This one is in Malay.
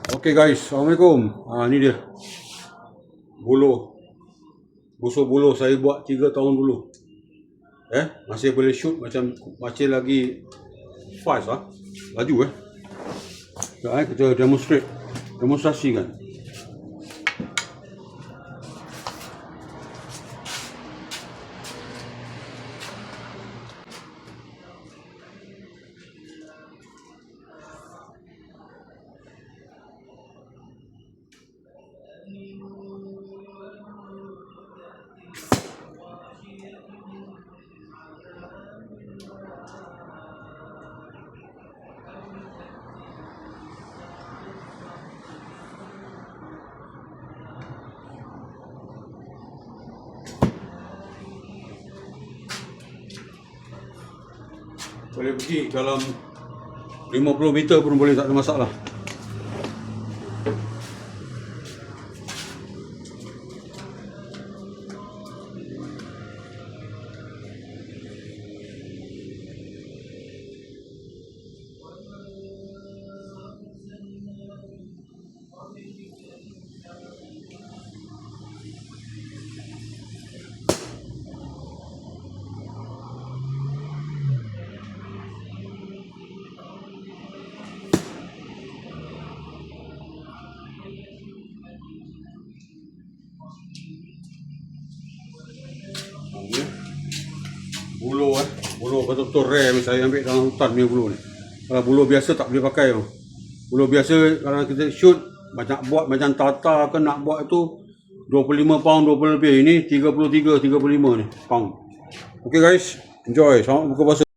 Okay guys, Assalamualaikum. Ni dia buluh. Busuk buluh saya buat 3 tahun dulu. Masih boleh shoot macam masih lagi fast laju kita demonstrasikan. Boleh pergi dalam 50 meter pun boleh, tak ada masalah. Buluh betul-betul rare saya ambil dalam hutan punya buluh ni. Kalau buluh biasa tak boleh pakai tu. Buluh biasa kalau kita shoot banyak buat macam tata ke nak buat tu 25 pound 20 lebih. Ini 33 35 ni pound. Okay guys, enjoy. Selamat buka puasa.